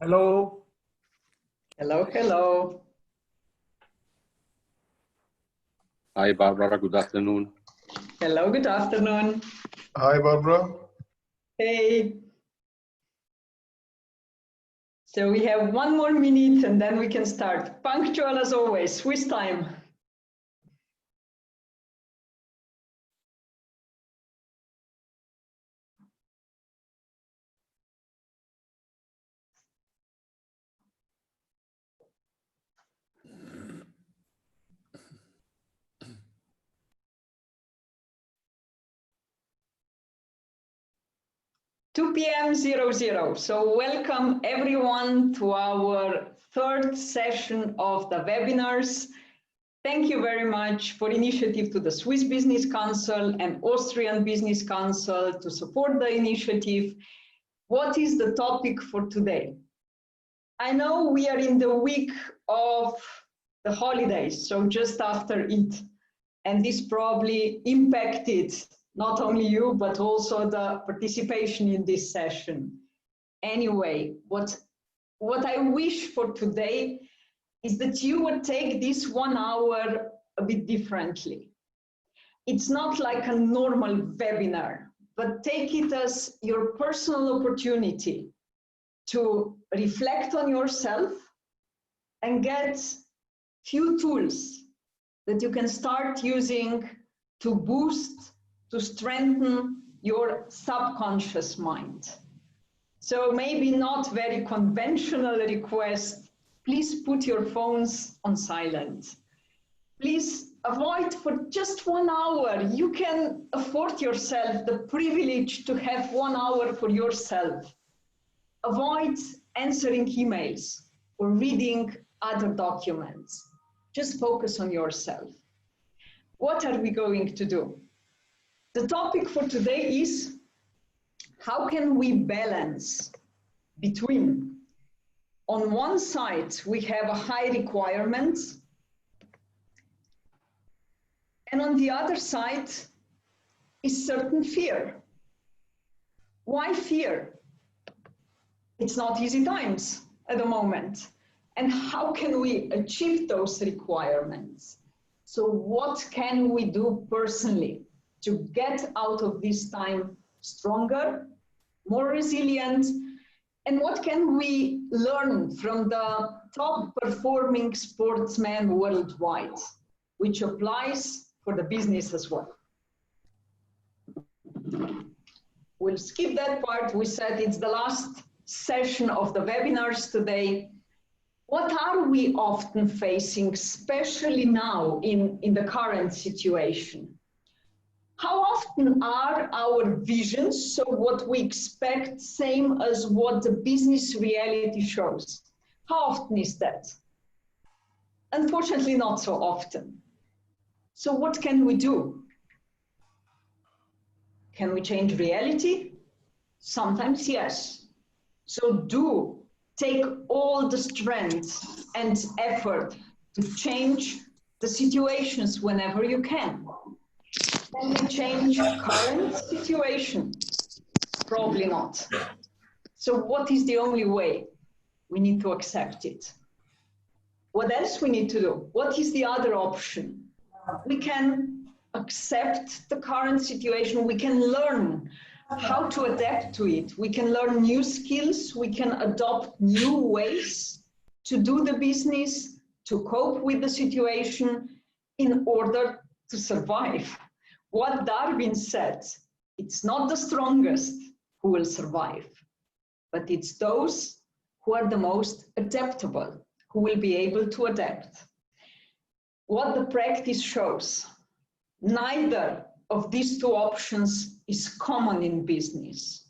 Hello. Hello, hello. Hi, Barbara. Good afternoon. Hello, good afternoon. Hi, Barbara. Hey. So we have 1 more minute and then we can start. Punctual as always, Swiss time. Two p.m. 00. So welcome everyone to our third session of the webinars. Thank you very much for initiative to the Swiss Business Council and Austrian Business Council to support the initiative. What is the topic for today? I know we are in the week of the holidays, so just after it, and this probably impacted not only you, but also the participation in this session. Anyway, what I wish for today is that you would take this 1 hour a bit differently. It's not like a normal webinar, but take it as your personal opportunity to reflect on yourself and get few tools that you can start using to boost, to strengthen your subconscious mind. So maybe not very conventional request, please put your phones on silent. Please avoid for just 1 hour. You can afford yourself the privilege to have 1 hour for yourself. Avoid answering emails or reading other documents. Just focus on yourself. What are we going to do? The topic for today is how can we balance between, on one side, we have a high requirement, and on the other side is certain fear. Why fear? It's not easy times at the moment. And how can we achieve those requirements? So what can we do personally to get out of this time stronger, more resilient? And what can we learn from the top performing sportsmen worldwide, which applies for the business as well? We'll skip that part. We said it's the last session of the webinars today. What are we often facing, especially now in the current situation? How often are our visions, so what we expect, same as what the business reality shows? How often is that? Unfortunately, not so often. So what can we do? Can we change reality? Sometimes yes. So take all the strength and effort to change the situations whenever you can. Can we change current situation? Probably not. So what is the only way? We need to accept it. What else we need to do? What is the other option? We can accept the current situation. We can learn how to adapt to it. We can learn new skills. We can adopt new ways to do the business, to cope with the situation in order to survive. What Darwin said, it's not the strongest who will survive, but it's those who are the most adaptable, who will be able to adapt. What the practice shows, neither of these two options is common in business.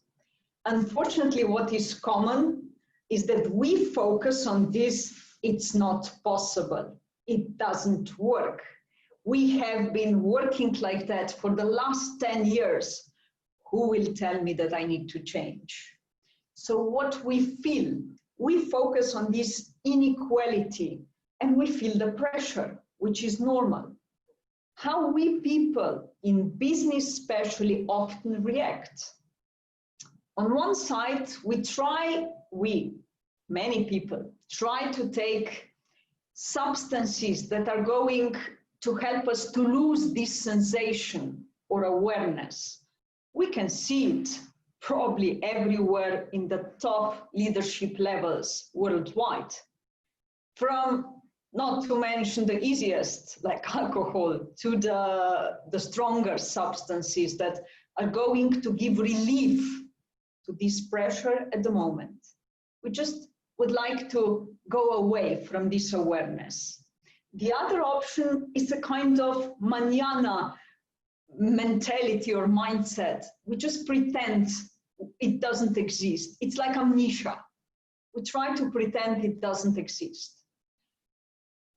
Unfortunately, what is common is that we focus on this, it's not possible, it doesn't work. We have been working like that for the last 10 years. Who will tell me that I need to change? So what we feel, we focus on this inequality and we feel the pressure, which is normal. How we people in business especially often react. On one side, we many people try to take substances that are going to help us to lose this sensation or awareness. We can see it probably everywhere in the top leadership levels worldwide. From, not to mention the easiest, like alcohol, to the stronger substances that are going to give relief to this pressure at the moment. We just would like to go away from this awareness. The other option is a kind of mañana mentality or mindset. We just pretend it doesn't exist. It's like amnesia. We try to pretend it doesn't exist.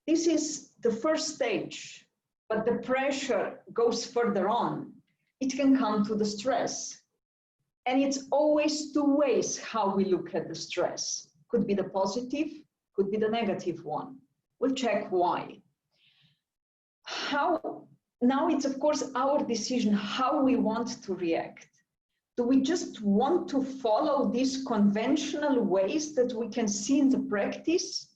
This is the first stage, but the pressure goes further on. It can come to the stress. And it's always two ways how we look at the stress. Could be the positive, could be the negative one. We'll check why. Now it's of course our decision how we want to react. Do we just want to follow these conventional ways that we can see in the practice?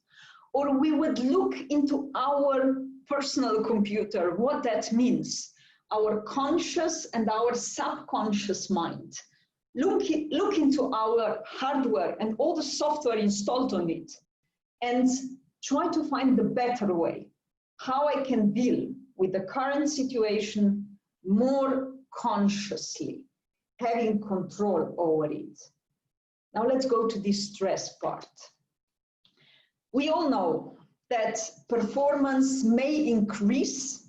Or we would look into our personal computer, what that means, our conscious and our subconscious mind. Look into our hardware and all the software installed on it and try to find the better way, how I can deal with the current situation more consciously, having control over it. Now let's go to this stress part. We all know that performance may increase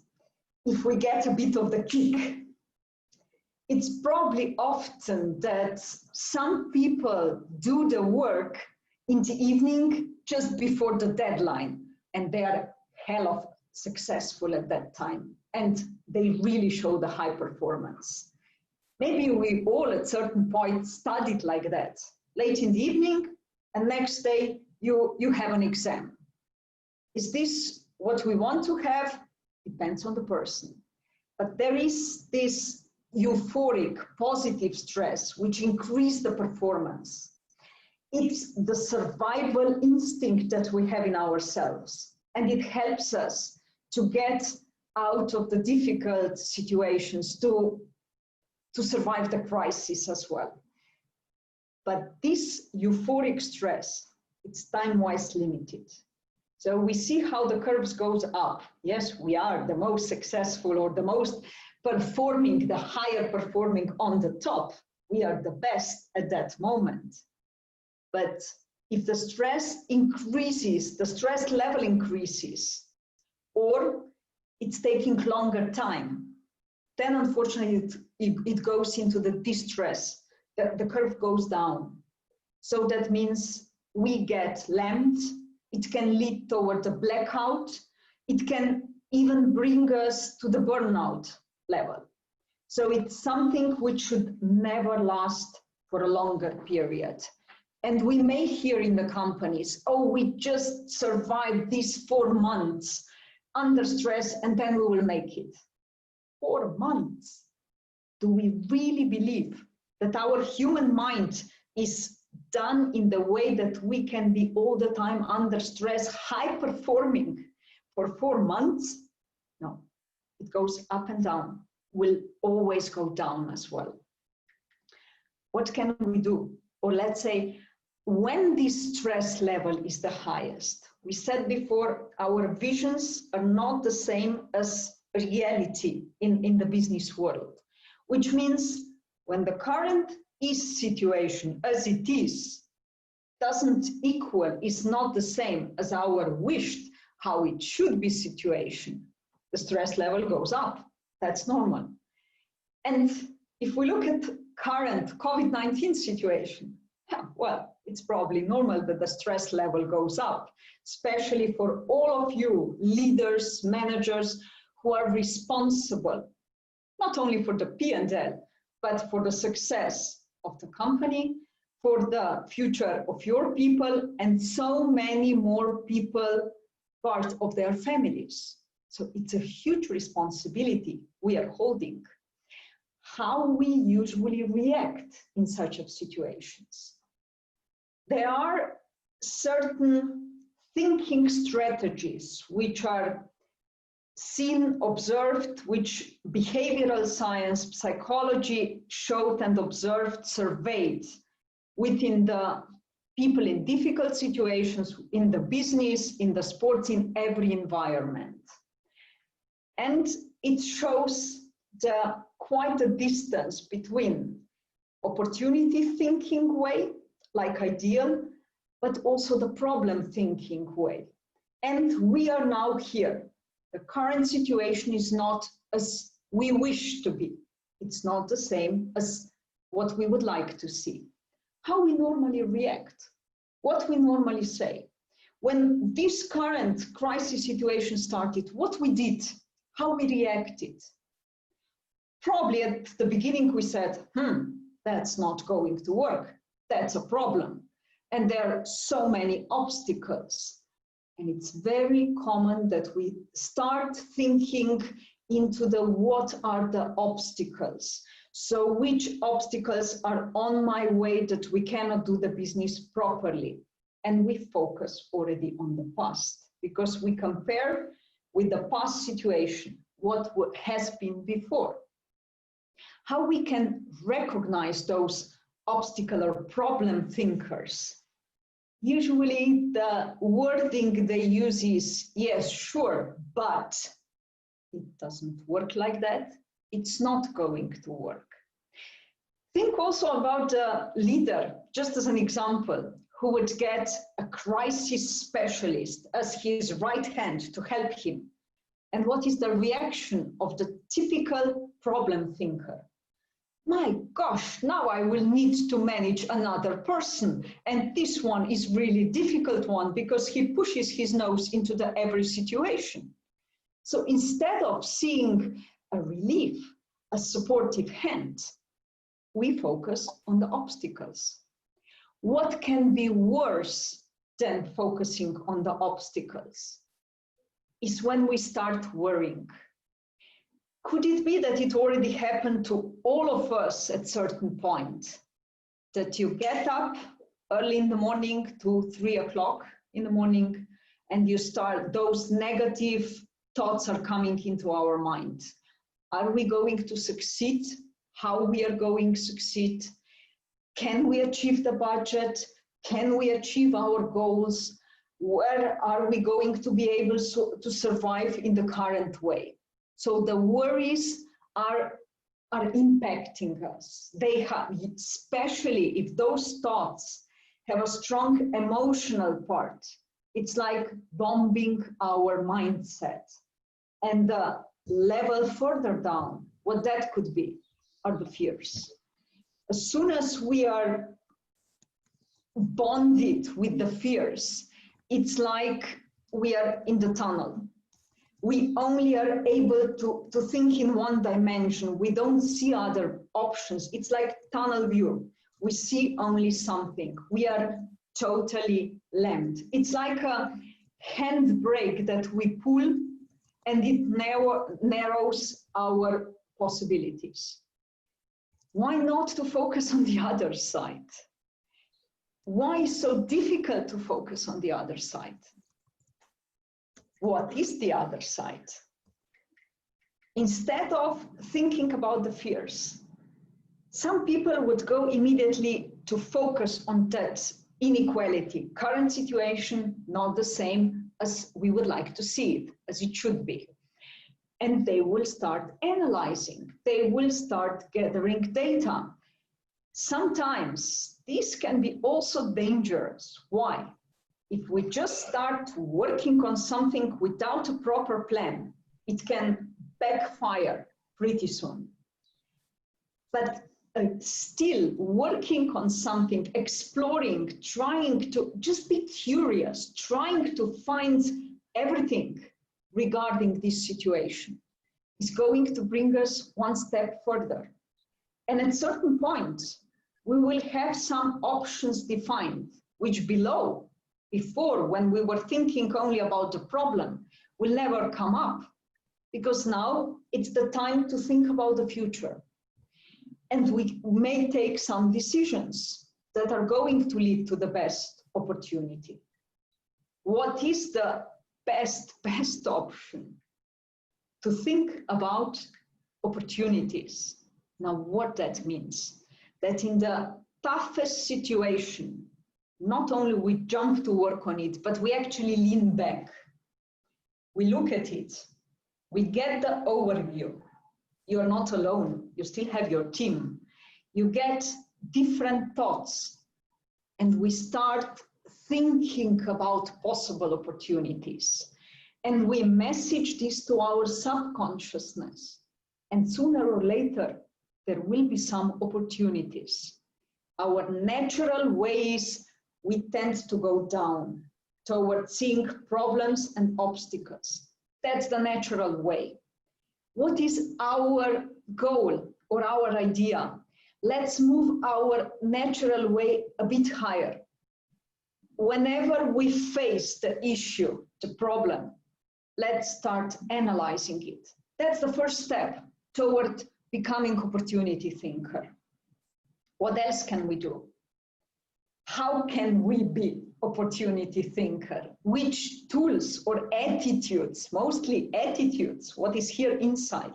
if we get a bit of the kick. It's probably often that some people do the work in the evening just before the deadline, and they are hell of successful at that time, and they really show the high performance. Maybe we all at certain point studied like that, late in the evening, and next day you have an exam. Is this what we want to have? Depends on the person. But there is this euphoric, positive stress, which increases the performance. It's the survival instinct that we have in ourselves, and it helps us to get out of the difficult situations, to survive the crisis as well. But this euphoric stress, it's time-wise limited. So we see how the curves goes up. Yes, we are the most successful or the most performing, the higher performing on the top. We are the best at that moment. But if the stress increases, the stress level increases, or it's taking longer time, then unfortunately it goes into the distress. The curve goes down. So that means we get lamed. It can lead toward a blackout. It can even bring us to the burnout level. So it's something which should never last for a longer period. And we may hear in the companies, oh, we just survived these 4 months under stress and then we will make it. 4 months. Do we really believe that our human mind is done in the way that we can be all the time under stress, high performing for 4 months? No, it goes up and down, will always go down as well. What can we do? Or let's say, when this stress level is the highest, we said before, our visions are not the same as reality in the business world, which means when the current situation as it is doesn't equal, is not the same as our wished how it should be situation, the stress level goes up. That's normal. And if we look at current COVID-19 situation, well, it's probably normal that the stress level goes up, especially for all of you leaders, managers who are responsible, not only for the P&L, but for the success of the company, for the future of your people, and so many more people part of their families. So it's a huge responsibility we are holding. How we usually react in such situations. There are certain thinking strategies which are seen, observed, which behavioral science, psychology showed and observed, surveyed within the people in difficult situations, in the business, in the sports, in every environment. And it shows quite a distance between opportunity thinking way, like ideal, but also the problem thinking way. And we are now here. The current situation is not as we wish to be. It's not the same as what we would like to see. How we normally react, what we normally say. When this current crisis situation started, what we did, how we reacted. Probably at the beginning we said, that's not going to work. That's a problem. And there are so many obstacles. And it's very common that we start thinking into the what are the obstacles. So which obstacles are on my way that we cannot do the business properly? And we focus already on the past because we compare with the past situation, what has been before. How we can recognize those obstacle or problem thinkers. Usually the wording they use is, yes, sure, but it doesn't work like that. It's not going to work. Think also about a leader, just as an example, who would get a crisis specialist as his right hand to help him. And what is the reaction of the typical problem thinker? My gosh, now I will need to manage another person. And this one is really difficult one because he pushes his nose into every situation. So instead of seeing a relief, a supportive hand, we focus on the obstacles. What can be worse than focusing on the obstacles is when we start worrying. Could it be that it already happened to all of us at a certain point? That you get up early in the morning to 3 o'clock in the morning and you start, those negative thoughts are coming into our mind. Are we going to succeed? How we are going to succeed? Can we achieve the budget? Can we achieve our goals? Where are we going to be able to survive in the current way? So the worries are impacting us. They have, especially if those thoughts have a strong emotional part, it's like bombing our mindset. And the level further down, what that could be, are the fears. As soon as we are bonded with the fears, it's like we are in the tunnel. We only are able to think in one dimension. We don't see other options. It's like tunnel view. We see only something. We are totally lamed. It's like a handbrake that we pull and it narrows our possibilities. Why not to focus on the other side? Why is so difficult to focus on the other side? What is the other side? Instead of thinking about the fears, some people would go immediately to focus on that inequality. Current situation, not the same as we would like to see it, as it should be. And they will start analyzing. They will start gathering data. Sometimes this can be also dangerous. Why? If we just start working on something without a proper plan, it can backfire pretty soon. But still working on something, exploring, trying to just be curious, trying to find everything regarding this situation is going to bring us one step further. And at certain points, we will have some options defined, which before, when we were thinking only about the problem, will never come up, because now it's the time to think about the future. And we may take some decisions that are going to lead to the best opportunity? What is the best option? To think about opportunities. Now, what that means, that in the toughest situation, not only we jump to work on it, but we actually lean back. We look at it, we get the overview. You're not alone, you still have your team. You get different thoughts, and we start thinking about possible opportunities. And we message this to our subconsciousness. And sooner or later, there will be some opportunities. Our natural ways, we tend to go down towards seeing problems and obstacles. That's the natural way. What is our goal or our idea? Let's move our natural way a bit higher. Whenever we face the issue, the problem, let's start analyzing it. That's the first step toward becoming opportunity thinker. What else can we do? How can we be opportunity thinker? Which tools or attitudes, mostly attitudes, what is here inside,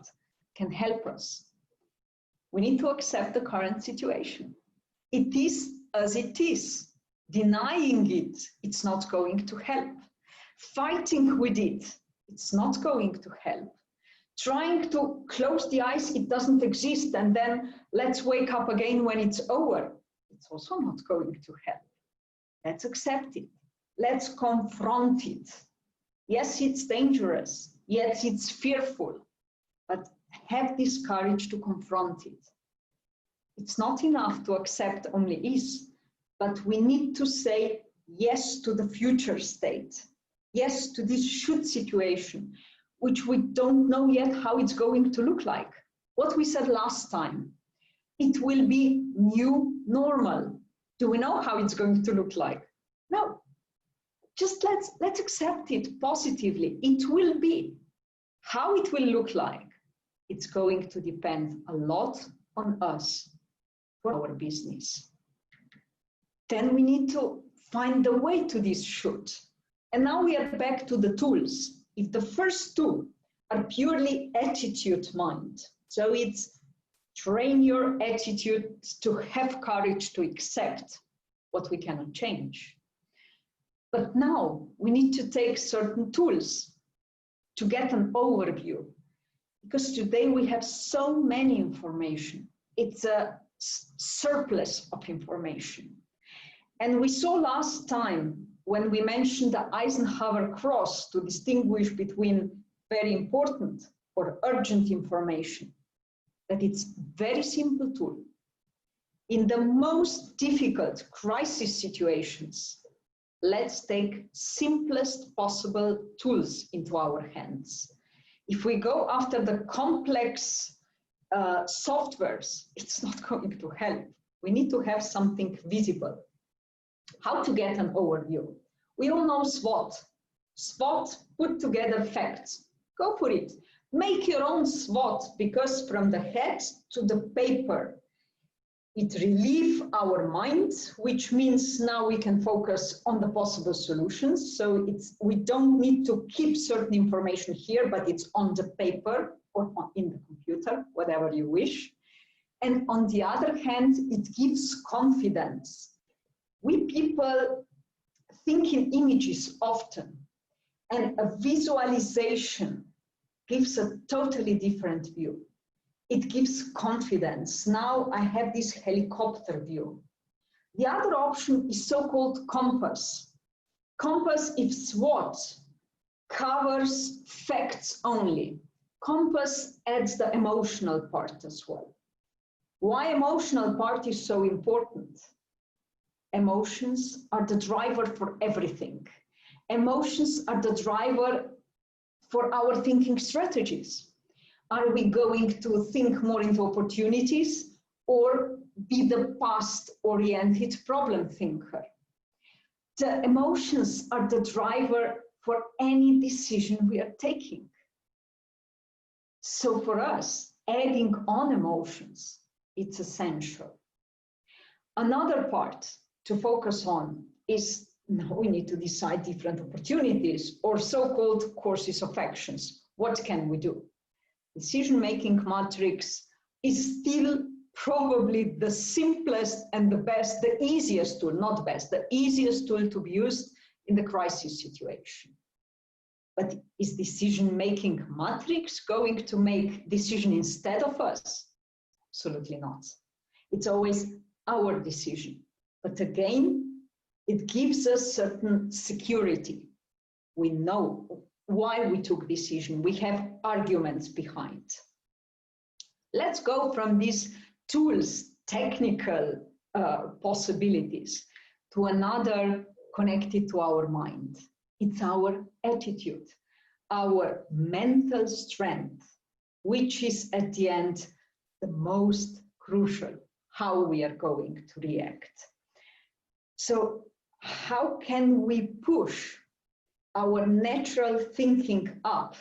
can help us? We need to accept the current situation. It is as it is. Denying it, it's not going to help. Fighting with it, it's not going to help. Trying to close the eyes, it doesn't exist, and then let's wake up again when it's over. It's also not going to help. Let's accept it. Let's confront it. Yes, it's dangerous. Yes, it's fearful, but have this courage to confront it. It's not enough to accept only is, but we need to say yes to the future state. Yes to this should situation, which we don't know yet how it's going to look like. What we said last time, it will be new normal. Do we know how it's going to look like? No. Just let's accept it positively. It will be. How it will look like, it's going to depend a lot on us for our business. Then we need to find the way to this should. And now we are back to the tools. If the first two are purely attitude mind, so it's train your attitude to have courage to accept what we cannot change. But now we need to take certain tools to get an overview, because today we have so many information. It's a surplus of information. And we saw last time when we mentioned the Eisenhower cross to distinguish between very important or urgent information, that it's very simple tool. In the most difficult crisis situations, let's take simplest possible tools into our hands. If we go after the complex softwares, it's not going to help. We need to have something visible. How to get an overview? We all know SWOT. SWOT, put together facts. Go for it. Make your own SWOT, because from the head to the paper, it relieves our minds, which means now we can focus on the possible solutions. So we don't need to keep certain information here, but it's on the paper or in the computer, whatever you wish. And on the other hand, it gives confidence. We people think in images often, and a visualization gives a totally different view. It gives confidence. Now I have this helicopter view. The other option is so-called compass. Compass, if SWOT covers facts only, compass adds the emotional part as well. Why emotional part is so important? Emotions are the driver for everything. Emotions are the driver for our thinking strategies. Are we going to think more into opportunities or be the past-oriented problem thinker? The emotions are the driver for any decision we are taking. So for us, adding on emotions, it's essential. Another part to focus on is now we need to decide different opportunities or so-called courses of actions. What can we do? Decision-making matrix is still probably the simplest and the best, the easiest tool, not best, the easiest tool to be used in the crisis situation. But is decision-making matrix going to make decision instead of us? Absolutely not. It's always our decision. But again, it gives us certain security. We know why we took decision. We have arguments behind. Let's go from these tools, technical possibilities, to another connected to our mind. It's our attitude, our mental strength, which is at the end the most crucial, how we are going to react. So how can we push our natural thinking up?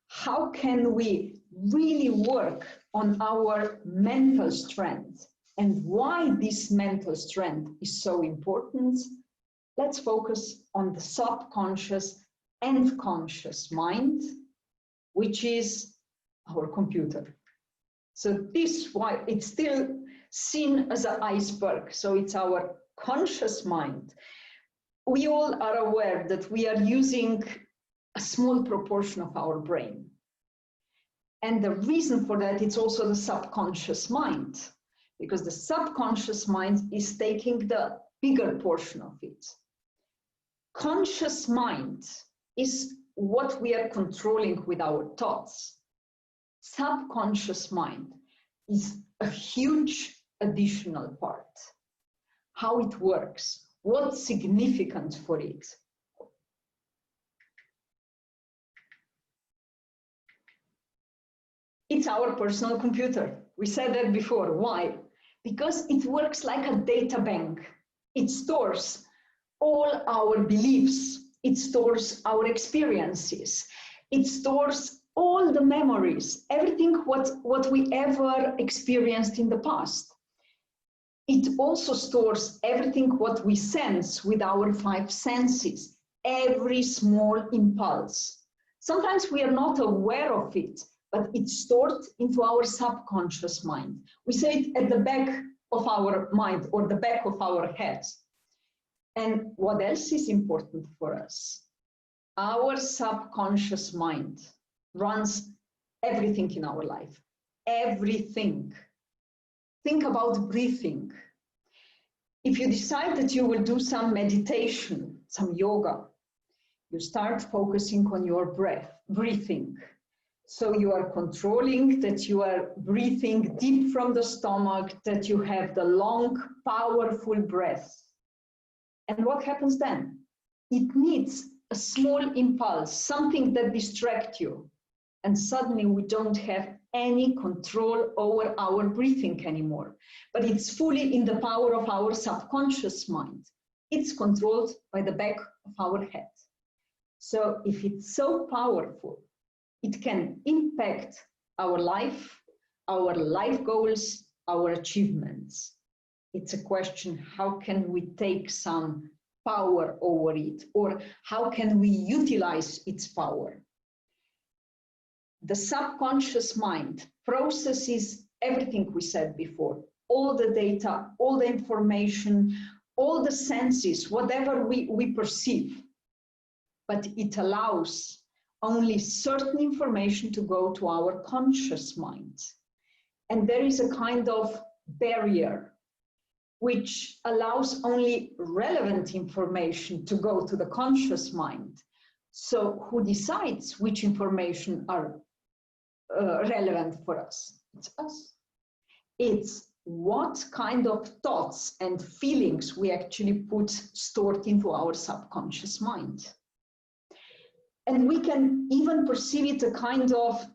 How can we really work on our mental strength? And why this mental strength is so important? Let's focus on the subconscious and conscious mind, which is our computer. So this why it's still seen as an iceberg. So it's our conscious mind. We all are aware that we are using a small proportion of our brain. And the reason for that, it's also the subconscious mind, because the subconscious mind is taking the bigger portion of it. Conscious mind is what we are controlling with our thoughts. Subconscious mind is a huge additional part. How it works, what's significant for it. It's our personal computer. We said that before. Why? Because it works like a data bank. It stores all our beliefs. It stores our experiences. It stores all the memories, everything what we ever experienced in the past. It also stores everything what we sense with our 5 senses, every small impulse. Sometimes we are not aware of it, but it's stored into our subconscious mind. We say it at the back of our mind or the back of our head. And what else is important for us? Our subconscious mind runs everything in our life, everything. Think about breathing. If you decide that you will do some meditation, some yoga, you start focusing on your breathing. So you are controlling that you are breathing deep from the stomach, that you have the long, powerful breath. And what happens then? It needs a small impulse, something that distracts you. And suddenly we don't have any control over our breathing anymore. But it's fully in the power of our subconscious mind. It's controlled by the back of our head. So if it's so powerful, it can impact our life goals, our achievements. It's a question, how can we take some power over it, or how can we utilize its power? The subconscious mind processes everything we said before, all the data, all the information, all the senses, whatever we perceive, but it allows only certain information to go to our conscious mind. And there is a kind of barrier which allows only relevant information to go to the conscious mind. So who decides which information are relevant for us? It's us. It's what kind of thoughts and feelings we actually put stored into our subconscious mind. And we can even perceive it a kind of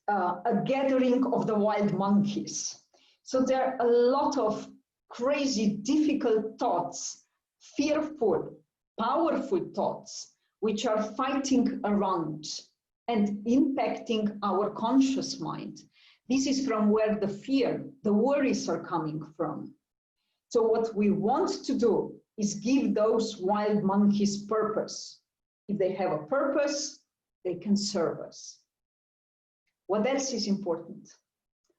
a gathering of the wild monkeys. So there are a lot of crazy, difficult thoughts, fearful, powerful thoughts, which are fighting around and impacting our conscious mind. This is from where the fear, the worries are coming from. So what we want to do is give those wild monkeys purpose. If they have a purpose, they can serve us. What else is important?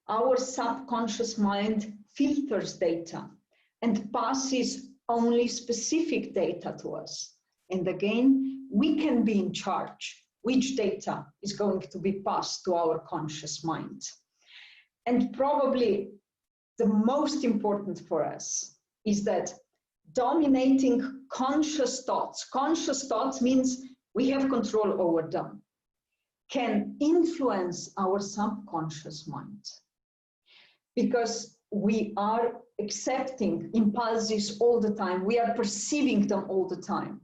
Our subconscious mind filters data and passes only specific data to us. And again, we can be in charge which data is going to be passed to our conscious mind. And probably the most important for us is that dominating conscious thoughts means we have control over them, can influence our subconscious mind. Because we are accepting impulses all the time, we are perceiving them all the time.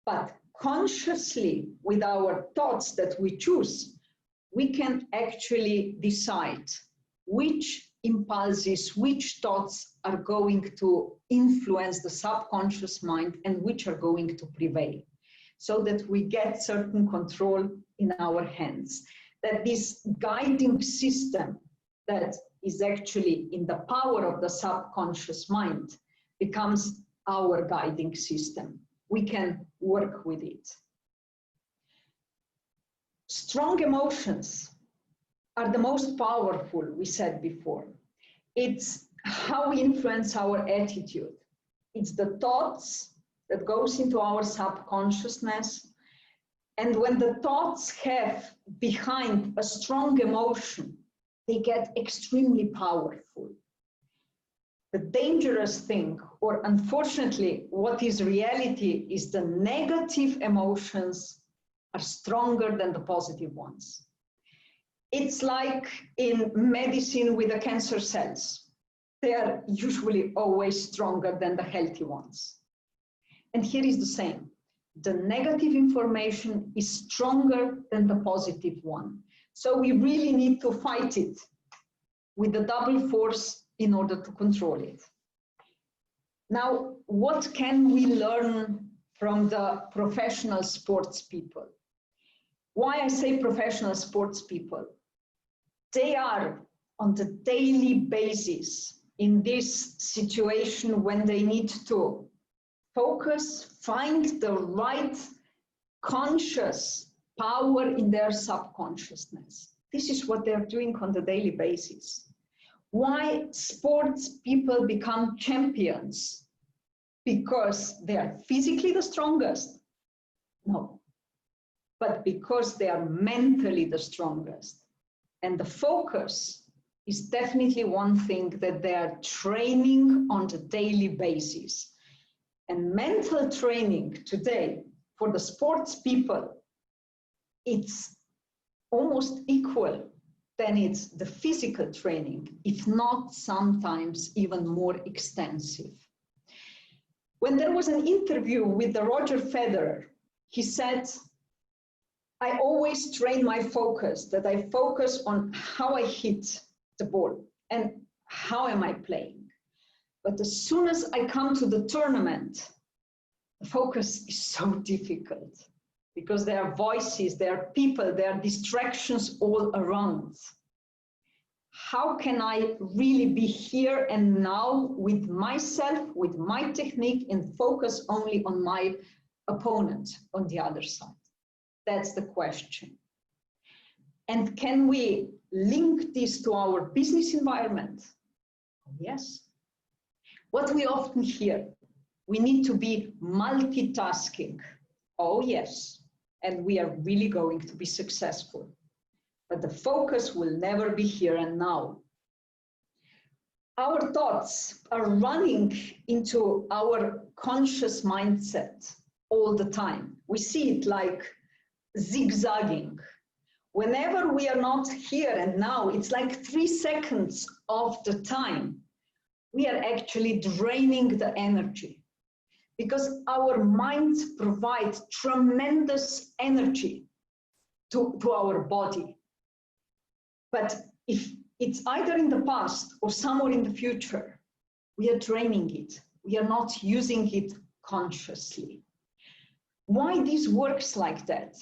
But consciously, with our thoughts that we choose, we can actually decide which impulses, which thoughts are going to influence the subconscious mind and which are going to prevail, so that we get certain control in our hands. That this guiding system that is actually in the power of the subconscious mind becomes our guiding system. We can work with it. Strong emotions are the most powerful, we said before. It's how we influence our attitude. It's the thoughts that goes into our subconsciousness. And when the thoughts have behind a strong emotion, they get extremely powerful. The dangerous thing, or unfortunately, what is reality, is the negative emotions are stronger than the positive ones. It's like in medicine with the cancer cells. They are usually always stronger than the healthy ones. And here is the same. The negative information is stronger than the positive one. So we really need to fight it with the double force in order to control it. Now, what can we learn from the professional sports people? Why I say professional sports people? They are on the daily basis in this situation when they need to focus, find the right conscious power in their subconsciousness. This is what they're doing on the daily basis. Why sports people become champions? Because they are physically the strongest? No, but because they are mentally the strongest. And the focus is definitely one thing that they are training on the daily basis. And mental training today for the sports people, it's almost equal than it's the physical training, if not sometimes even more extensive. When there was an interview with the Roger Federer, he said, I always train my focus, that I focus on how I hit the ball and how am I playing. But as soon as I come to the tournament, the focus is so difficult because there are voices, there are people, there are distractions all around. How can I really be here and now with myself, with my technique, and focus only on my opponent on the other side? That's the question. And can we link this to our business environment? Yes. What we often hear, we need to be multitasking. Oh, yes. And we are really going to be successful. But the focus will never be here and now. Our thoughts are running into our conscious mindset all the time. We see it like zigzagging. Whenever we are not here and now, it's like 3 seconds of the time, we are actually draining the energy because our minds provide tremendous energy to our body. But if it's either in the past or somewhere in the future, we are draining it. We are not using it consciously. Why this works like that?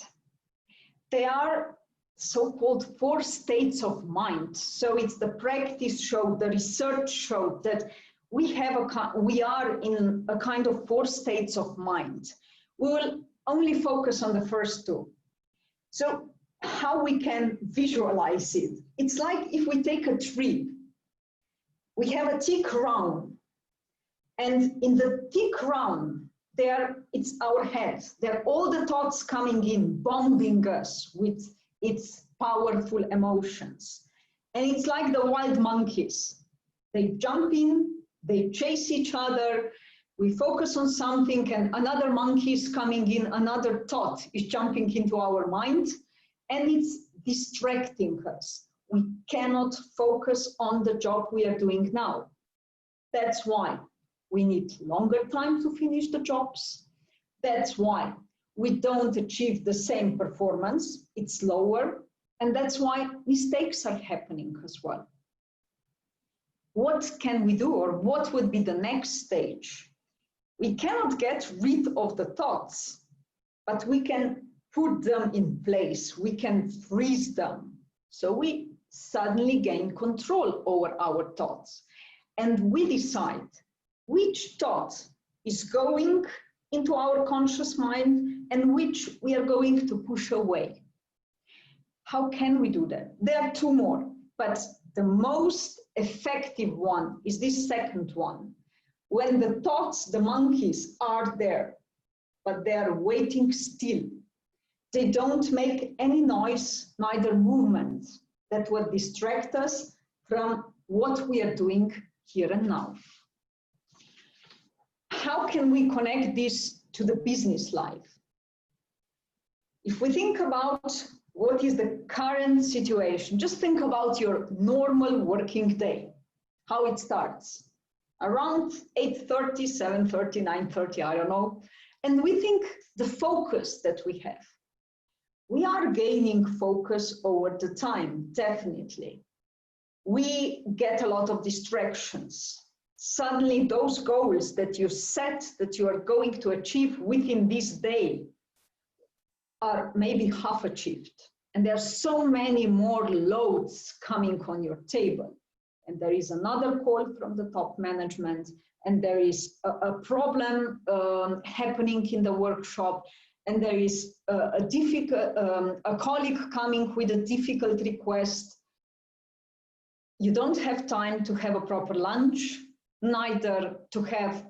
They are so-called 4 states of mind. So it's the practice showed, the research showed that we are in a kind of 4 states of mind. We will only focus on the first 2. So how we can visualize it? It's like if we take a tree, we have a thick crown, and in the thick crown, it's our head. There are all the thoughts coming in, bombing us with its powerful emotions. And it's like the wild monkeys. They jump in, they chase each other, we focus on something and another monkey is coming in, another thought is jumping into our mind, and it's distracting us. We cannot focus on the job we are doing now. That's why we need longer time to finish the jobs. That's why we don't achieve the same performance, it's lower, and that's why mistakes are happening as well. What can we do, or what would be the next stage? We cannot get rid of the thoughts, but we can put them in place, we can freeze them. So we suddenly gain control over our thoughts, and we decide which thought is going into our conscious mind and which we are going to push away. How can we do that? There are 2 more, but the most effective one is this second one. When the thoughts, the monkeys, are there, but they are waiting still. They don't make any noise, neither movement, that would distract us from what we are doing here and now. How can we connect this to the business life? If we think about what is the current situation, just think about your normal working day, how it starts. Around 8:30, 7:30, 9:30, I don't know. And we think the focus that we have. We are gaining focus over the time, definitely. We get a lot of distractions. Suddenly those goals that you set, that you are going to achieve within this day, are maybe half achieved. And there are so many more loads coming on your table. And there is another call from the top management, and there is a problem happening in the workshop, and there is a colleague coming with a difficult request. You don't have time to have a proper lunch, neither to have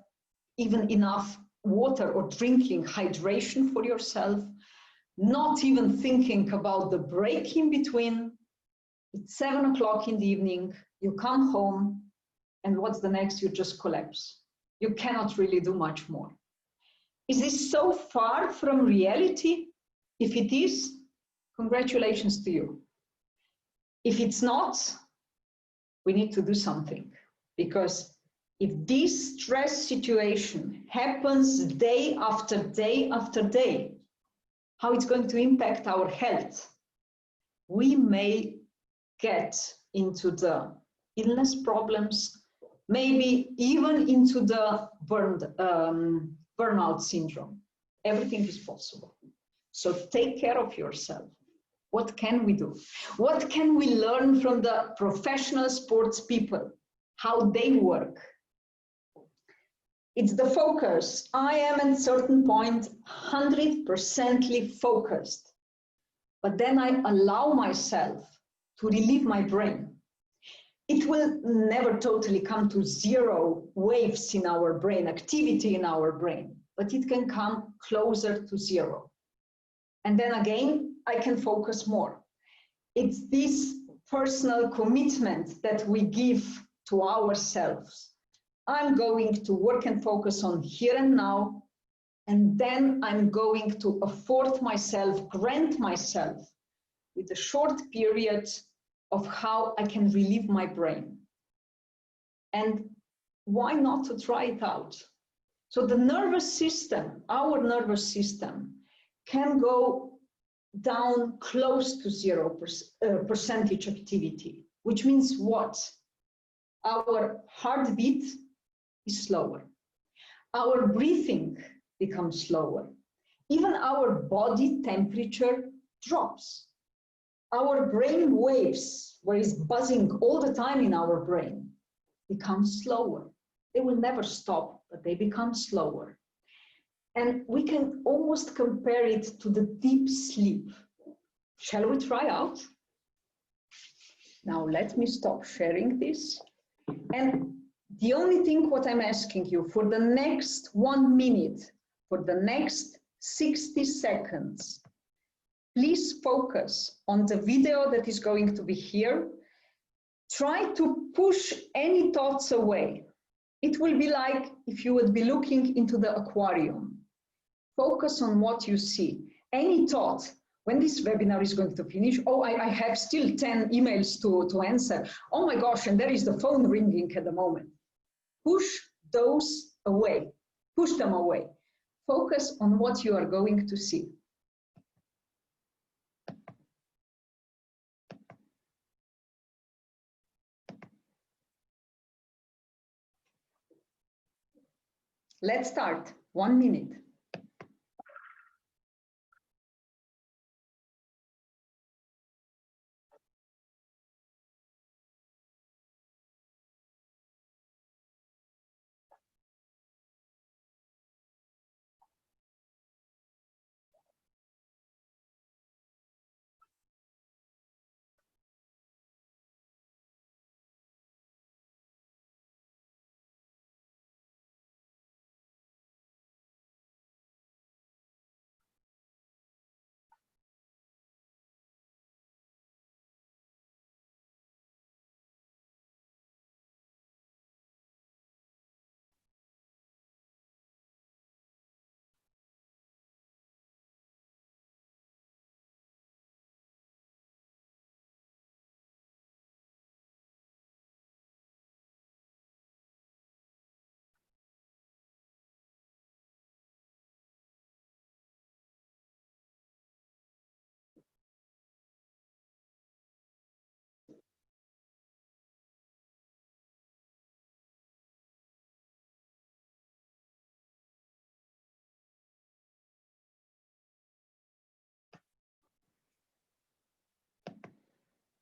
even enough water or drinking hydration for yourself, not even thinking about the break in between. It's 7 o'clock in the evening, you come home, and what's the next? You just collapse. You cannot really do much more. Is this so far from reality? If it is, congratulations to you. If it's not, we need to do something, because if this stress situation happens day after day after day, how it's going to impact our health, we may get into the illness problems, maybe even into the burnout syndrome. Everything is possible. So take care of yourself. What can we do? What can we learn from the professional sports people? How they work? It's the focus. I am at a certain point 100% focused, but then I allow myself to relieve my brain. It will never totally come to 0 waves in our brain, activity in our brain, but it can come closer to 0. And then again, I can focus more. It's this personal commitment that we give to ourselves. I'm going to work and focus on here and now, and then I'm going to afford myself, grant myself with a short period of how I can relieve my brain. And why not to try it out? So the nervous system, our nervous system, can go down close to 0% activity, which means what? Our heartbeat is slower. Our breathing becomes slower. Even our body temperature drops. Our brain waves, where it's buzzing all the time in our brain, becomes slower. They will never stop, but they become slower. And we can almost compare it to the deep sleep. Shall we try out? Now let me stop sharing this. And the only thing what I'm asking you for the next 1 minute, for the next 60 seconds, please focus on the video that is going to be here. Try to push any thoughts away. It will be like if you would be looking into the aquarium. Focus on what you see. Any thought, when this webinar is going to finish, oh, I have still 10 emails to answer. Oh my gosh, and there is the phone ringing at the moment. Push those away. Push them away. Focus on what you are going to see. Let's start. 1 minute.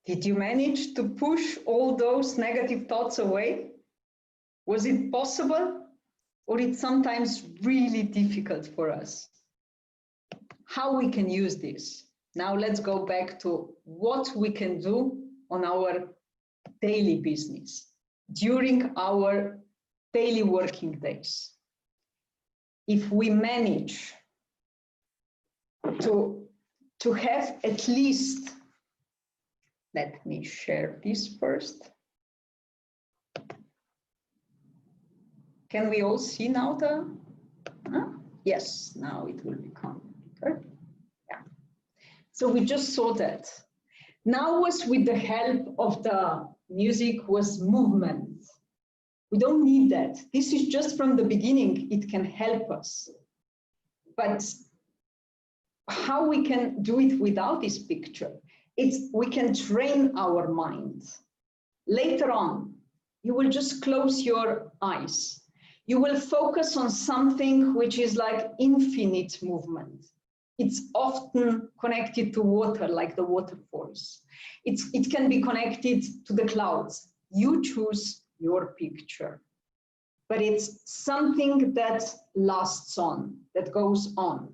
Did you manage to push all those negative thoughts away? Was it possible, or it's sometimes really difficult for us? How we can use this? Now let's go back to what we can do on our daily business, during our daily working days. If we manage to have at least, let me share this first. Can we all see now the, yes, now it will become bigger. Yeah. So we just saw that. Now was with the help of the music was movement. We don't need that. This is just from the beginning, it can help us. But how we can do it without this picture? We can train our mind. Later on, you will just close your eyes. You will focus on something which is like infinite movement. It's often connected to water, like the waterfalls. It can be connected to the clouds. You choose your picture. But it's something that lasts on, that goes on.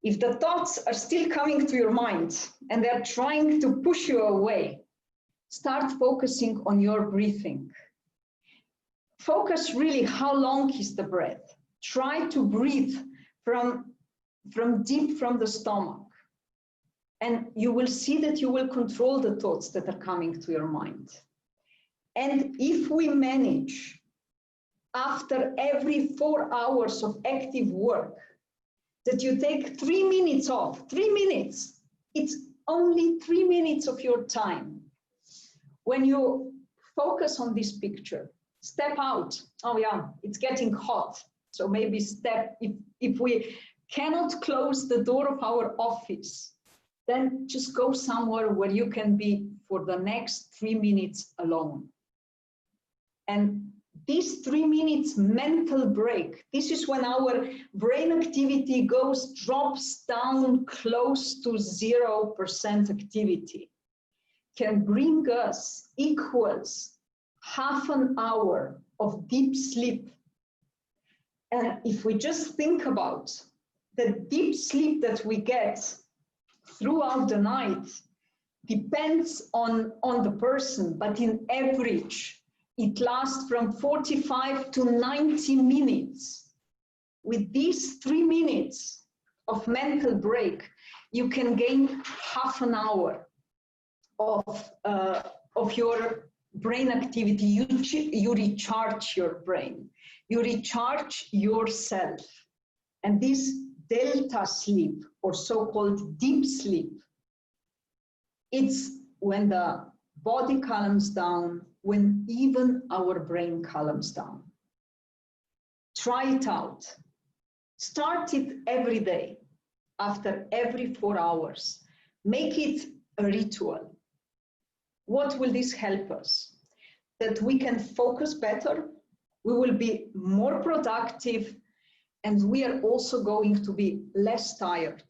If the thoughts are still coming to your mind and they're trying to push you away, start focusing on your breathing. Focus really how long is the breath. Try to breathe from deep from the stomach. And you will see that you will control the thoughts that are coming to your mind. And if we manage, after every 4 hours of active work, that you take 3 minutes off, 3 minutes, it's only 3 minutes of your time. When you focus on this picture, step out. Oh yeah, it's getting hot. So maybe step, if we cannot close the door of our office, then just go somewhere where you can be for the next 3 minutes alone. And this 3 minutes mental break, this is when our brain activity drops down close to 0% activity, can bring us equals half an hour of deep sleep. And if we just think about the deep sleep that we get throughout the night, depends on the person, but in average, it lasts from 45 to 90 minutes. With these 3 minutes of mental break, you can gain half an hour of your brain activity. You recharge your brain. You recharge yourself. And this delta sleep, or so-called deep sleep, it's when the body calms down, when even our brain calms down. Try it out. Start it every day, after every 4 hours. Make it a ritual. What will this help us? That we can focus better, we will be more productive, and we are also going to be less tired.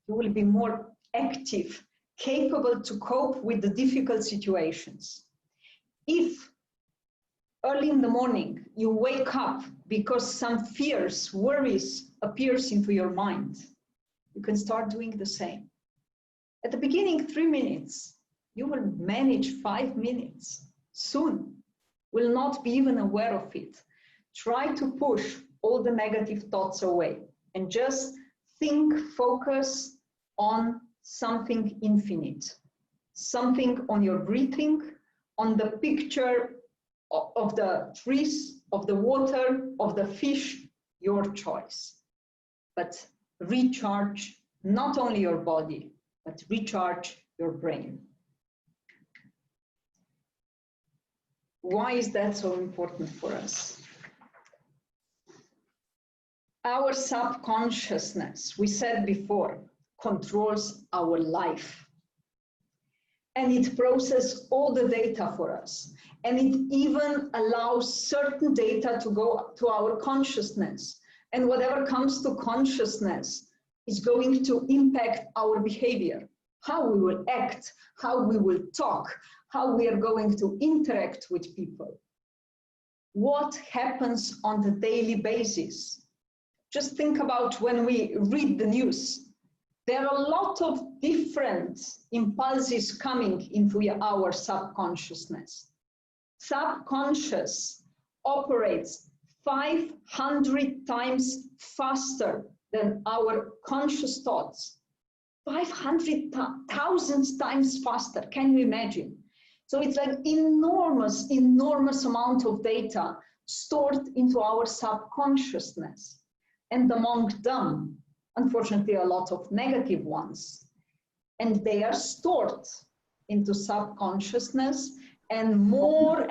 You will be more active, capable to cope with the difficult situations. If early in the morning you wake up because some fears, worries appears into your mind, you can start doing the same. At the beginning, 3 minutes, you will manage 5 minutes. Soon, will not be even aware of it. Try to push all the negative thoughts away and just think, focus on something infinite, something on your breathing, on the picture of the trees, of the water, of the fish, your choice. But recharge not only your body, but recharge your brain. Why is that so important for us? Our subconsciousness, we said before, controls our life. And it processes all the data for us. And it even allows certain data to go to our consciousness. And whatever comes to consciousness is going to impact our behavior, how we will act, how we will talk, how we are going to interact with people. What happens on the daily basis? Just think about when we read the news. There are a lot of different impulses coming into our subconsciousness. Subconscious operates 500 times faster than our conscious thoughts. 500,000 times faster, can you imagine? So it's like enormous amount of data stored into our subconsciousness. And among them, unfortunately, a lot of negative ones. And they are stored into subconsciousness, and more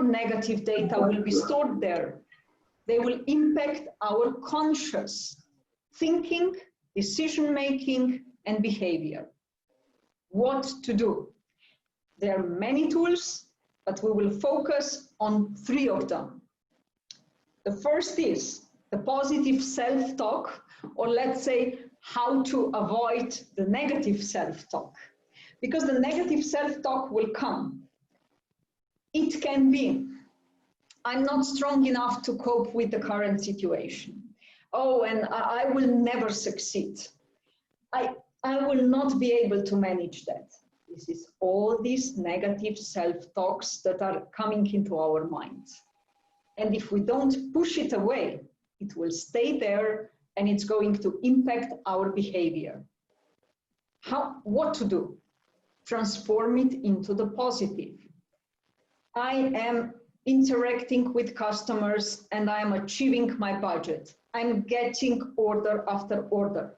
negative data will be stored there. They will impact our conscious thinking, decision-making, and behavior. What to do? There are many tools, but we will focus on 3 of them. The first is the positive self-talk, or let's say how to avoid the negative self-talk. Because the negative self-talk will come. It can be, I'm not strong enough to cope with the current situation. Oh, and I will never succeed. I will not be able to manage that. This is all these negative self-talks that are coming into our minds. And if we don't push it away, it will stay there and it's going to impact our behavior. What to do? Transform it into the positive. I am interacting with customers and I am achieving my budget. I'm getting order after order.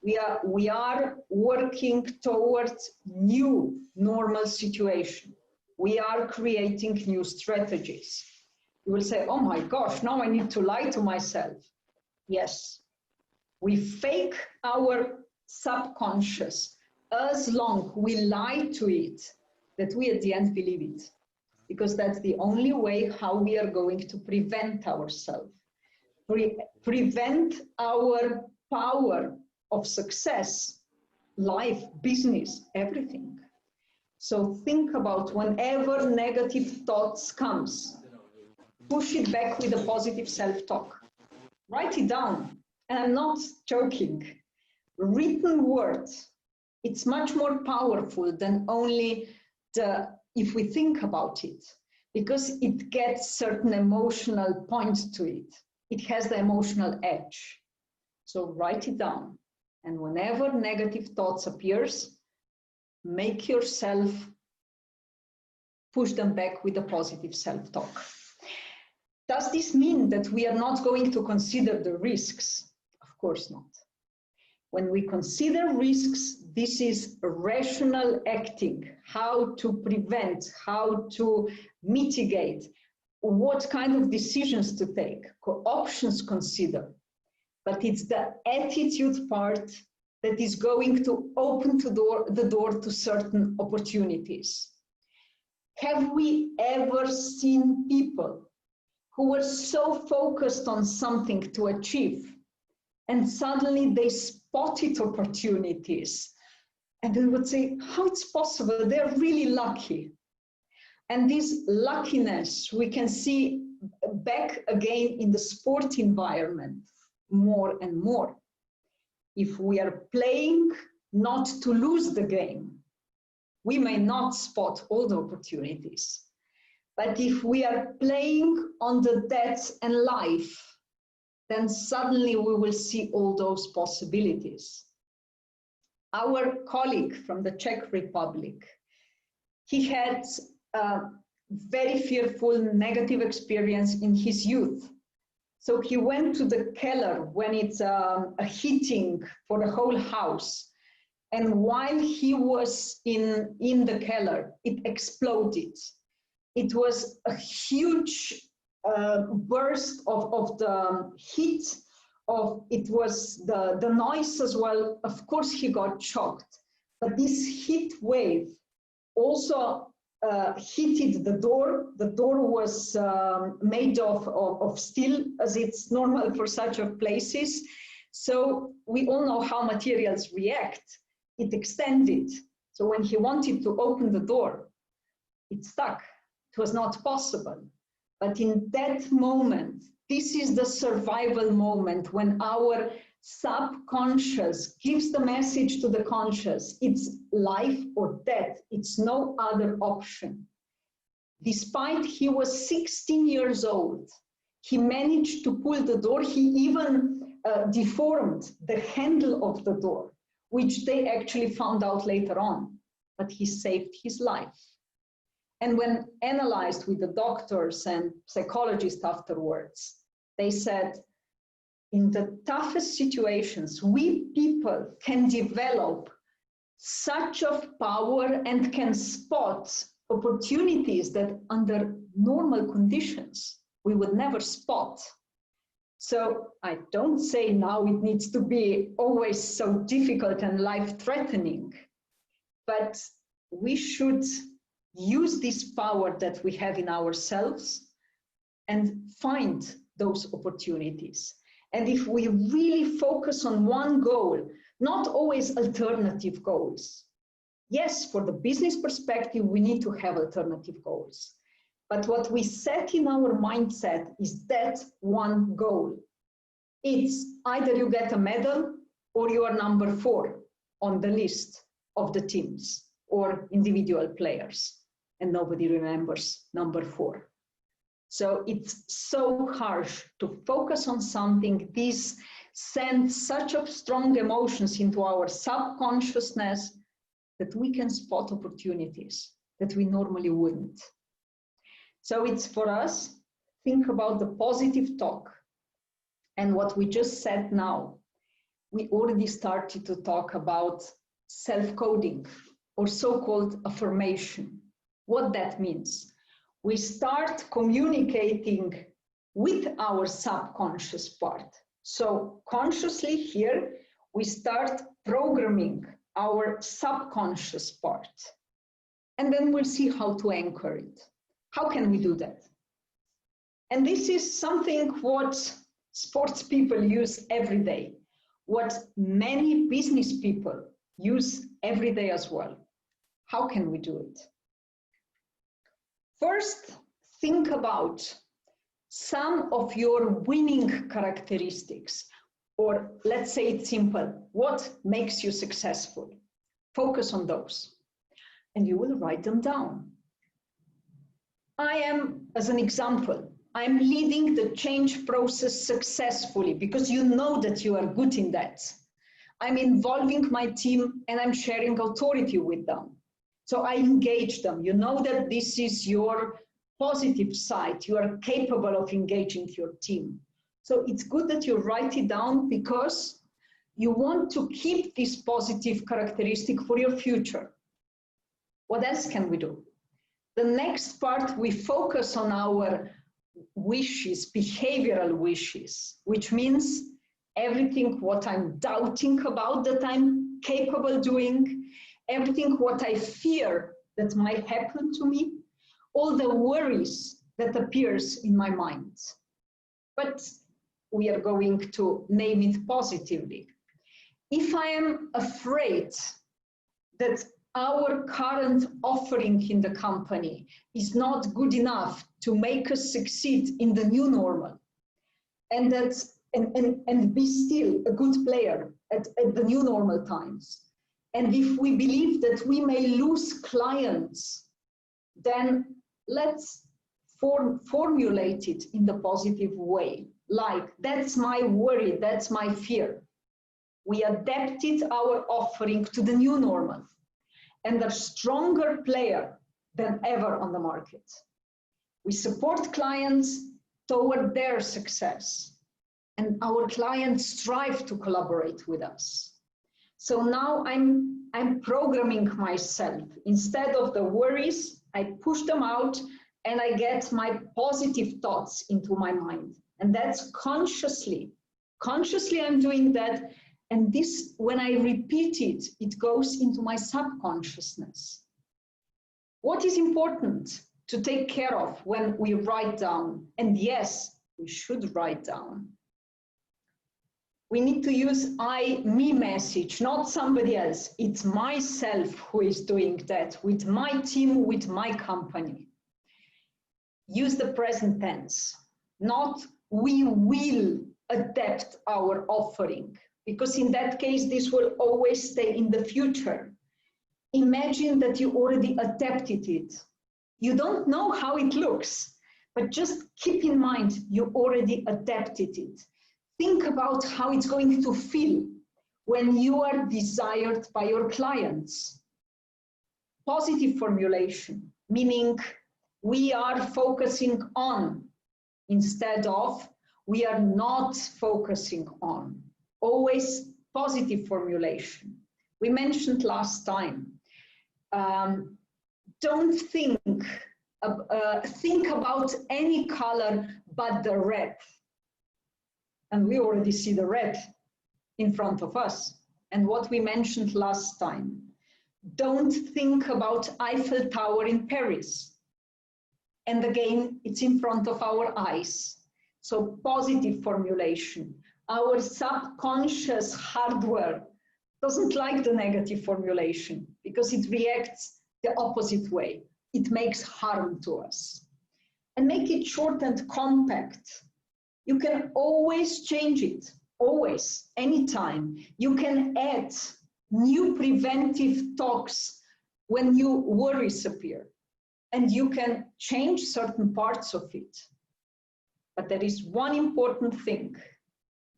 We are working towards new normal situation. We are creating new strategies. You will say, oh my gosh, now I need to lie to myself. Yes, we fake our subconscious as long we lie to it that we at the end believe it, because that's the only way how we are going to prevent ourselves, prevent our power of success, life, business, everything. So think about whenever negative thoughts comes, push it back with a positive self-talk. Write it down. And I'm not joking. Written words, it's much more powerful than only if we think about it, because it gets certain emotional points to it. It has the emotional edge. So write it down. And whenever negative thoughts appears, make yourself push them back with a positive self-talk. Does this mean that we are not going to consider the risks? Of course not. When we consider risks, this is rational acting, how to prevent, how to mitigate, what kind of decisions to take, options consider. But it's the attitude part that is going to open the door to certain opportunities. Have we ever seen people who were so focused on something to achieve, and suddenly they spotted opportunities, and we would say, how it's possible? They're really lucky. And this luckiness we can see back again in the sport environment more and more. If we are playing not to lose the game, we may not spot all the opportunities. But if we are playing on the death and life, then suddenly we will see all those possibilities. Our colleague from the Czech Republic, he had a very fearful negative experience in his youth. So he went to the cellar when it's a heating for the whole house. And while he was in the cellar, it exploded. It was a huge burst of the heat, it was the noise as well. Of course, he got shocked. But this heat wave also heated the door. The door was made of steel, as it's normal for such of places. So we all know how materials react. It extended. So when he wanted to open the door, it stuck. It was not possible. But in that moment, this is the survival moment when our subconscious gives the message to the conscious. It's life or death. It's no other option. Despite he was 16 years old, he managed to pull the door. He even deformed the handle of the door, which they actually found out later on. But he saved his life. And when analyzed with the doctors and psychologists afterwards, they said, in the toughest situations, we people can develop such of power and can spot opportunities that under normal conditions we would never spot. So I don't say now it needs to be always so difficult and life-threatening, but we should use this power that we have in ourselves and find those opportunities. And if we really focus on one goal, not always alternative goals. Yes, for the business perspective, we need to have alternative goals. But what we set in our mindset is that one goal. It's either you get a medal or you are number 4 on the list of the teams or individual players. And nobody remembers number 4. So it's so harsh to focus on something. This sends such of strong emotions into our subconsciousness that we can spot opportunities that we normally wouldn't. So it's for us, think about the positive talk. And what we just said now, we already started to talk about self-coding or so-called affirmation. What that means. We start communicating with our subconscious part. So consciously here, we start programming our subconscious part. And then we'll see how to anchor it. How can we do that? And this is something what sports people use every day, what many business people use every day as well. How can we do it? First, think about some of your winning characteristics, or let's say it simple, what makes you successful? Focus on those and you will write them down. I am, as an example, I'm leading the change process successfully because you know that you are good in that. I'm involving my team and I'm sharing authority with them. So I engage them. You know that this is your positive side. You are capable of engaging your team. So it's good that you write it down because you want to keep this positive characteristic for your future. What else can we do? The next part, we focus on our wishes, behavioral wishes, which means everything what I'm doubting about that I'm capable doing, everything what I fear that might happen to me, all the worries that appears in my mind. But we are going to name it positively. If I am afraid that our current offering in the company is not good enough to make us succeed in the new normal, and be still a good player at the new normal times. And if we believe that we may lose clients, then let's formulate it in the positive way. Like, that's my worry, that's my fear. We adapted our offering to the new normal and are stronger player than ever on the market. We support clients toward their success, and our clients strive to collaborate with us. So now I'm programming myself. Instead of the worries, I push them out and I get my positive thoughts into my mind. And that's consciously I'm doing that. And this, when I repeat it, it goes into my subconsciousness. What is important to take care of when we write down? And yes, we should write down. We need to use I, me message, not somebody else. It's myself who is doing that with my team, with my company. Use the present tense, not we will adapt our offering, because in that case, this will always stay in the future. Imagine that you already adapted it. You don't know how it looks, but just keep in mind you already adapted it. Think about how it's going to feel when you are desired by your clients. Positive formulation, meaning we are focusing on instead of we are not focusing on. Always positive formulation. We mentioned last time, don't think about any color but the red. And we already see the red in front of us. And what we mentioned last time, don't think about Eiffel Tower in Paris. And again, it's in front of our eyes. So positive formulation. Our subconscious hardware doesn't like the negative formulation because it reacts the opposite way. It makes harm to us. And make it short and compact. You can always change it, always, anytime. You can add new preventive talks when new worries appear. And you can change certain parts of it. But there is one important thing.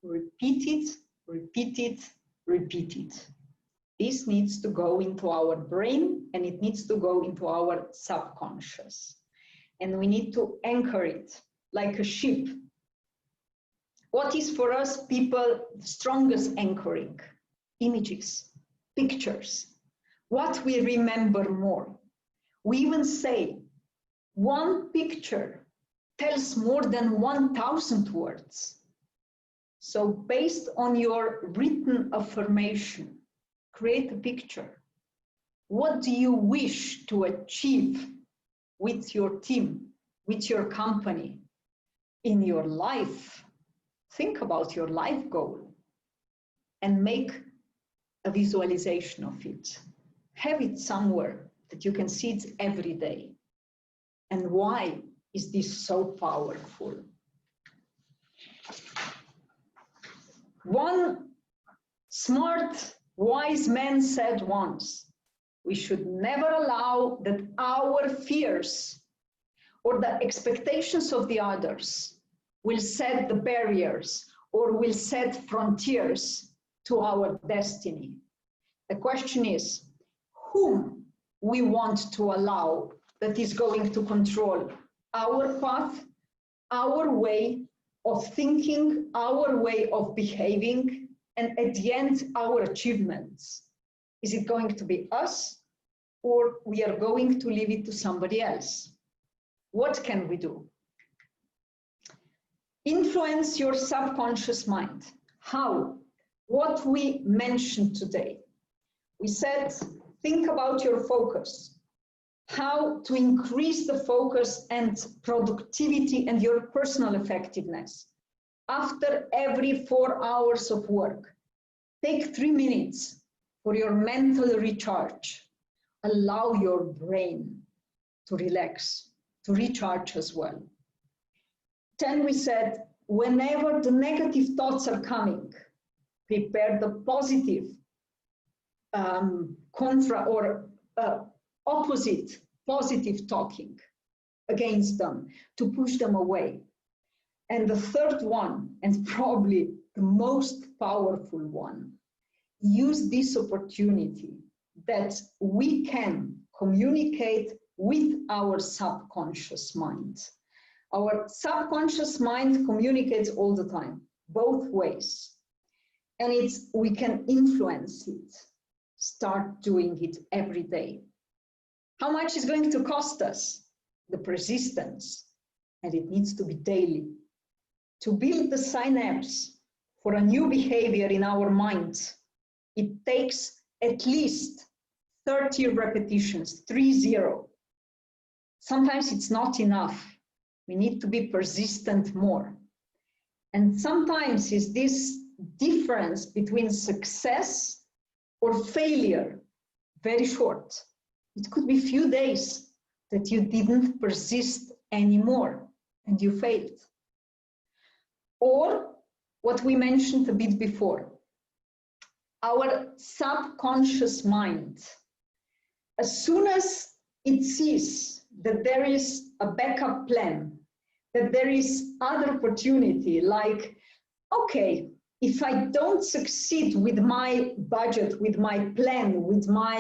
Repeat it, repeat it, repeat it. This needs to go into our brain and it needs to go into our subconscious. And we need to anchor it like a ship. What is for us people the strongest anchoring? Images, pictures, what we remember more. We even say one picture tells more than 1,000 words. So based on your written affirmation, create a picture. What do you wish to achieve with your team, with your company, in your life? Think about your life goal and make a visualization of it. Have it somewhere that you can see it every day. And why is this so powerful? One smart, wise man said once, we should never allow that our fears or the expectations of the others will set the barriers or will set frontiers to our destiny. The question is, whom we want to allow that is going to control our path, our way of thinking, our way of behaving, and at the end, our achievements. Is it going to be us, or we are going to leave it to somebody else? What can we do? Influence your subconscious mind. How? What we mentioned today. We said, think about your focus. How to increase the focus and productivity and your personal effectiveness. After every 4 hours of work, take 3 minutes for your mental recharge. Allow your brain to relax, to recharge as well. 10, we said, whenever the negative thoughts are coming, prepare the positive contra or opposite positive talking against them to push them away. And the third one, and probably the most powerful one, use this opportunity that we can communicate with our subconscious mind. Our subconscious mind communicates all the time, both ways. And we can influence it. Start doing it every day. How much is going to cost us? The persistence, and it needs to be daily. To build the synapse for a new behavior in our minds, it takes at least 30 repetitions, 30. Sometimes it's not enough. We need to be persistent more. And sometimes is this difference between success or failure very short. It could be few days that you didn't persist anymore and you failed. Or what we mentioned a bit before, our subconscious mind, as soon as it sees that there is a backup plan, that there is other opportunity, like, okay, if I don't succeed with my budget, with my plan, with my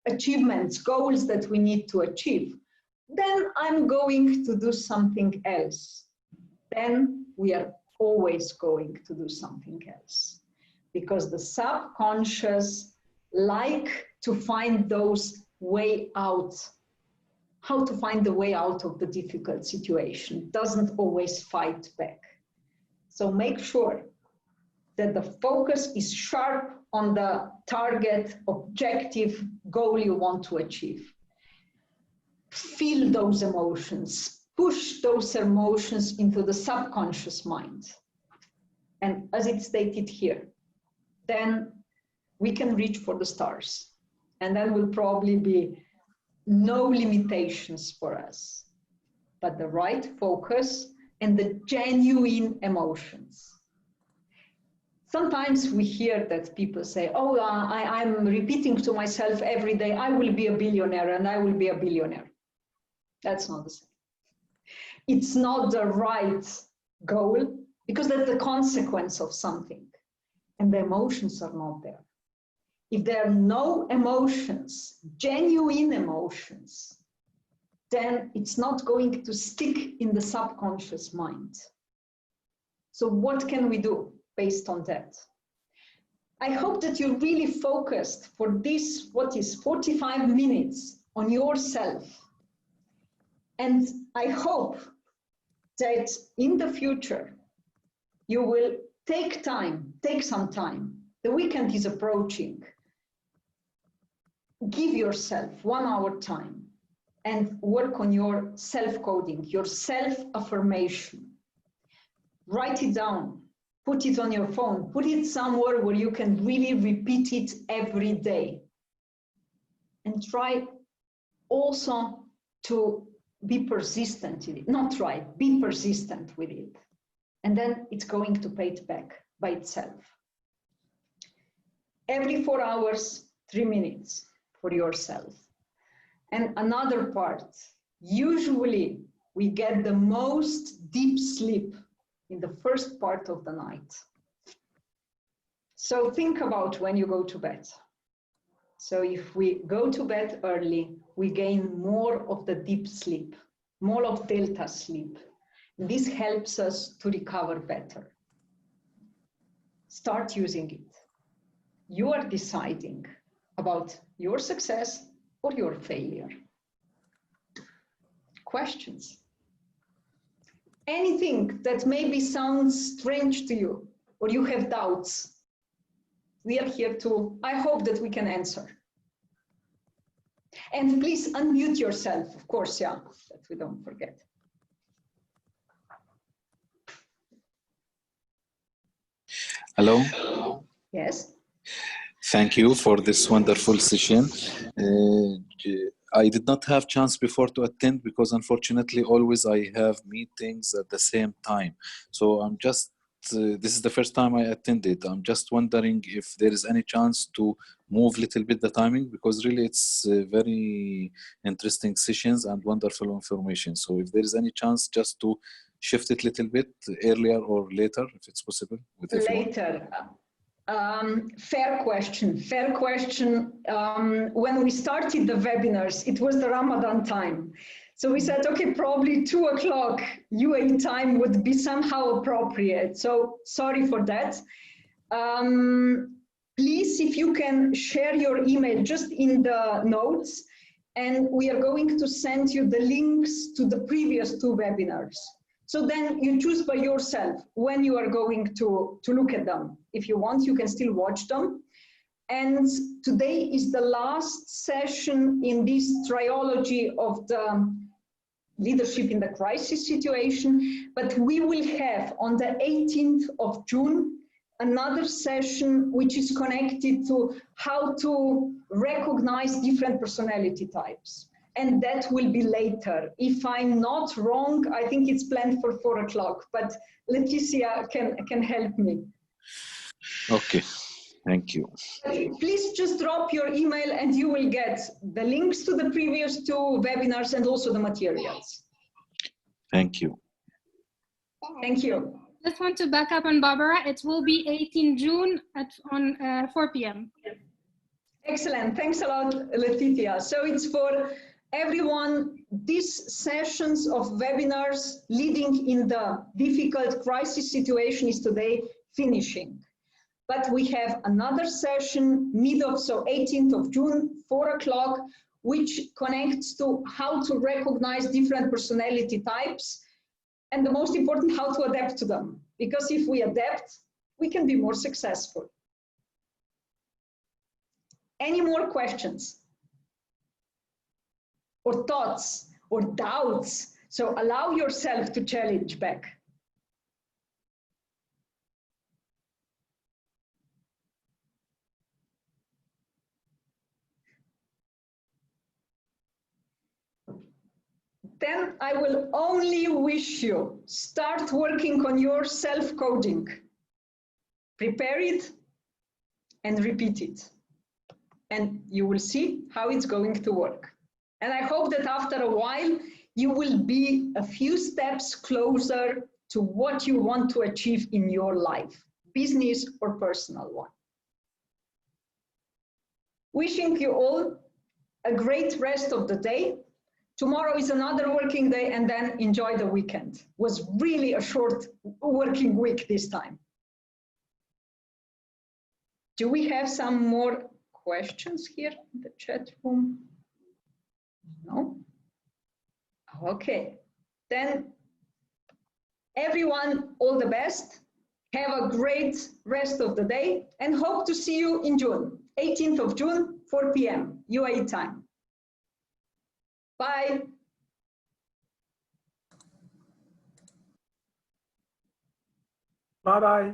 achievements, goals that we need to achieve, then I'm going to do something else. Then we are always going to do something else, because the subconscious like to find those way out, how to find the way out of the difficult situation, doesn't always fight back. So make sure that the focus is sharp on the target, objective, goal you want to achieve. Feel those emotions, push those emotions into the subconscious mind. And as it's stated here, then we can reach for the stars. And then will probably be no limitations for us, but the right focus and the genuine emotions. Sometimes we hear that people say, oh, I'm repeating to myself every day, I will be a billionaire and I will be a billionaire. That's not the same. It's not the right goal, because that's the consequence of something. And the emotions are not there. If there are no emotions, genuine emotions, then it's not going to stick in the subconscious mind. So what can we do based on that? I hope that you're really focused for this, 45 minutes on yourself. And I hope that in the future, you will take some time. The weekend is approaching. Give yourself 1 hour time and work on your self-coding, your self-affirmation. Write it down, put it on your phone, put it somewhere where you can really repeat it every day. And try also to be persistent in it. Not try, be persistent with it. and then it's going to pay it back by itself. Every 4 hours, 3 minutes for yourself. And another part, usually we get the most deep sleep in the first part of the night. So think about when you go to bed. So if we go to bed early, we gain more of the deep sleep, more of delta sleep. This helps us to recover better. Start using it. You are deciding about your success or your failure. Questions? Anything that maybe sounds strange to you or you have doubts, we are here to, I hope that we can answer. And please unmute yourself, of course, yeah, that we don't forget. Hello. Yes. Thank you for this wonderful session. I did not have chance before to attend because unfortunately always I have meetings at the same time. So I'm just, this is the first time I attended. I'm just wondering if there is any chance to move a little bit the timing, because really it's very interesting sessions and wonderful information. So if there is any chance just to shift it a little bit earlier or later, if it's possible. With Later. Fair question, fair question. When we started the webinars, it was the Ramadan time. So we said, okay, probably 2 o'clock UAE time would be somehow appropriate. So sorry for that. Please, if you can share your email just in the notes, and we are going to send you the links to the previous 2 webinars. So then you choose by yourself when you are going to look at them. If you want, you can still watch them. And today is the last session in this trilogy of the leadership in the crisis situation. But we will have on the 18th of June another session which is connected to how to recognize different personality types. And that will be later. If I'm not wrong, I think it's planned for 4 o'clock, but Leticia can help me. Okay, thank you. Please just drop your email and you will get the links to the previous 2 webinars and also the materials. Thank you. Thank you. Just want to back up on Barbara. It will be 18 June on 4 p.m. Excellent. Thanks a lot, Leticia. So it's for everyone, these sessions of webinars leading in the difficult crisis situation is today finishing. But we have another session, 18th of June, 4 o'clock, which connects to how to recognize different personality types. And the most important, how to adapt to them. Because if we adapt, we can be more successful. Any more questions? Or thoughts or doubts? So allow yourself to challenge back. Then I will only wish you start working on your self-coding. Prepare it and repeat it. And you will see how it's going to work. And I hope that after a while, you will be a few steps closer to what you want to achieve in your life, business or personal one. Wishing you all a great rest of the day. Tomorrow is another working day, and then enjoy the weekend. It was really a short working week this time. Do we have some more questions here in the chat room? No? Okay. Then everyone, all the best. Have a great rest of the day and hope to see you in June, 18th of June, 4 p.m. UAE time. Bye. Bye-bye.